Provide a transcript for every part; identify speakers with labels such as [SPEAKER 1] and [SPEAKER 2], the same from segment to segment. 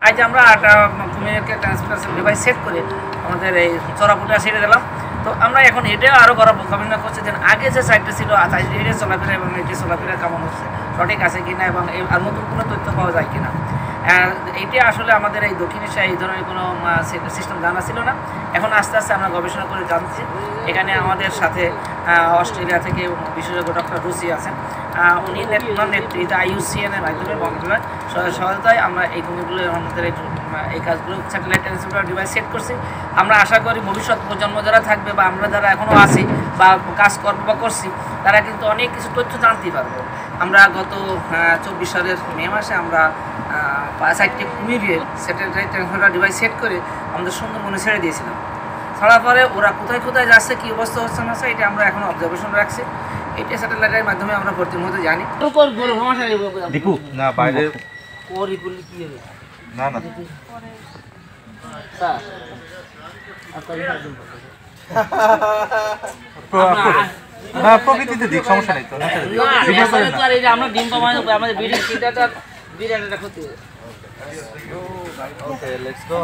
[SPEAKER 1] আজ আমরা কুমিরকে ট্রান্সপোর্টেশন ডিভাইস সেট করে আমাদের এই চড়াপুটা ছেড়ে দিলাম। তো আমরা এখন এটাও আরও গবেষণা করছি যে আগে যে সাইটটা ছিল এটা চলাফেরা এবং এটি চলাফেরা কেমন হচ্ছে, সঠিক আছে কিনা এবং আর নতুন কোনো তথ্য পাওয়া যায় কিনা। এইটা আসলে আমাদের এই দক্ষিণ এশিয়ায় এই ধরনের কোনো সিস্টেম জানা ছিল না। এখন আস্তে আস্তে আমরা গবেষণা করে জানছি। এখানে আমাদের সাথে অস্ট্রেলিয়া থেকে বিশেষজ্ঞ ডক্টর রুসি আছেন, উনি নেতৃত্বে IUCN-এর মাধ্যমে মন্ত্রণালয় সহায়তায় আমরা এই কুমিরগুলো আমাদের এই কাজগুলো স্যাটেলাইট ট্রান্সমিটার ডিভাইস সেট করছি। আমরা আশা করি ভবিষ্যৎ প্রজন্ম যারা থাকবে বা আমরা যারা এখনও আছি বা কাজ করবো বা করছি তারা কিন্তু অনেক কিছু তথ্য জানতে পারবো। আমরা গত 24 সালের মে মাসে আমরা 4টি কুমিরের স্যাটেলাইট ট্রান্সমিটার ডিভাইস সেট করে আমাদের সুন্দরবনে ছেড়ে দিয়েছিলাম। ছাড়ার পরে ওরা কোথায় কোথায় যাচ্ছে, কী অবস্থা হচ্ছে না হচ্ছে, এটা আমরা এখন অবজারভেশন রাখছি। এটা স্যাটেলাইটের মাধ্যমে আমরা প্রতিনিয়ত জানি। না বাইরে না না না প্রকৃতিতে দিক সমস্যা নেই তো। আমরা ডিম পাবো আমাদের বিড়ি সিটাটা বিরাট একটা ক্ষতি। ওকে লেটস গো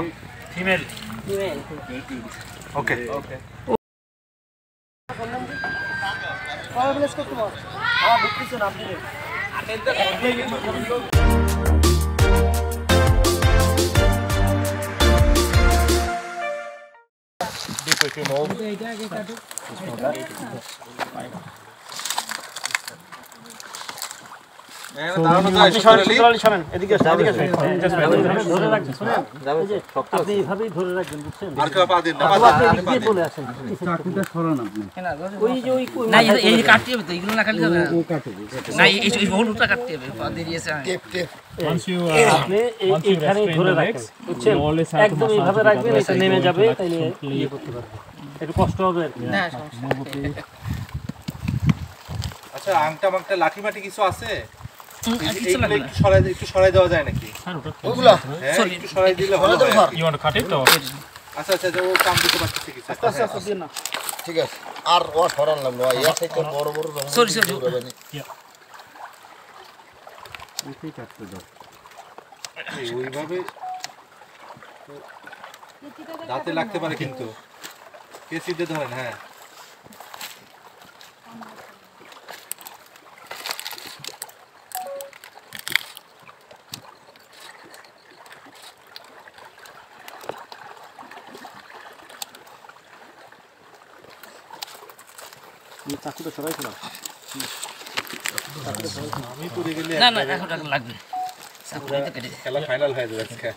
[SPEAKER 1] ফিমেল ওকে ওকে কবে প্লেস করতে পারো আমার বুঝতেছ না আপনি নেমে যাবে, একটু কষ্ট হবে। আচ্ছা আংটা মাংটা লাঠি মাটি কিছু আছে একটু সরাই দেওয়া যায় নাকি? ওগুলা একটু সরাই দিলে ভালো হয়। ইউ ওয়ান্ট টু কাট ইট? আচ্ছা আচ্ছা ও কাম দিতে পারতেছে কিছু। আচ্ছা আচ্ছা দিন না, ঠিক আছে। আর ও সরান লাগলো ইয়া থেকে বড় বড় সরি সরি এই কাটতে দাও ওইভাবে দাঁতে লাগতে পারে কিন্তু কেসি দিয়ে ধরেন। হ্যাঁ চাকুটা সরাই ফেলাম। আমি পড়ে গেলে না না এখন লাগবে, চাকুটা কেটে খেলা ফাইনাল হয়ে যাবে আজকে।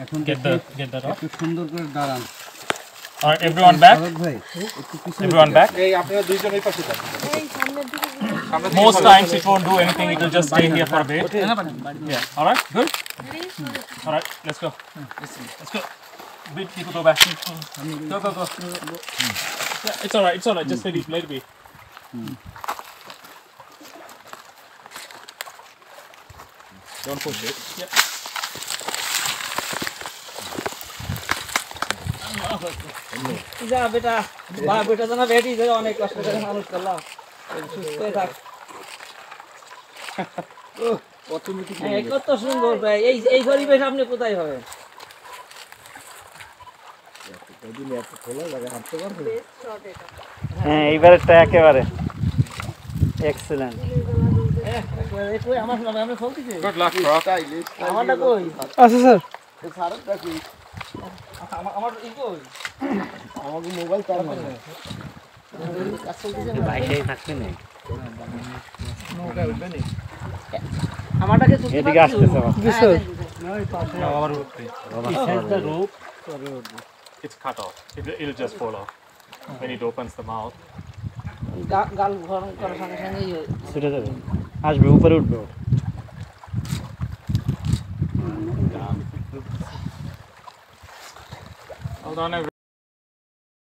[SPEAKER 1] এখন একটু সুন্দর করে দাঁড়ান। Alright, everyone back. Everyone back. Most times it won't do anything. It will just stay here for a bit. Yeah. Alright, good. Alright, let's go. Let's go. Bit people go back. Go go go. Yeah, it's alright. It's alright. Just let it be. Don't push it. Yeah. যা বেটা বা বেটা জানা বেটি যে অনেক কষ্ট করে মানুষ করলাম, সুস্থ থাক। কত সুন্দর ভাই, এই পরিবেশ আপনি কোথায় হবে? হ্যাঁ এইবারেরটা একেবারে এক্সেলেন্ট। আমার আমি ফলতেছি আমারটা কই? আচ্ছা স্যার স্যারটা কই? আমার ই কই? আমাকে মোবাইল তার মানে বাইরে থাকতে নেই, নৌকা উঠবে না। আমারটাকে তুমি এদিকে আসতেছে স্যার না এই পাশে আবার উঠবে। It's the rope, it's cut off, it'll just fall off when it opens the mouth. গাল গরম করার সঙ্গে সঙ্গে ছুটে যাবে, আসবে উপরে উঠবে। Hold on everyone.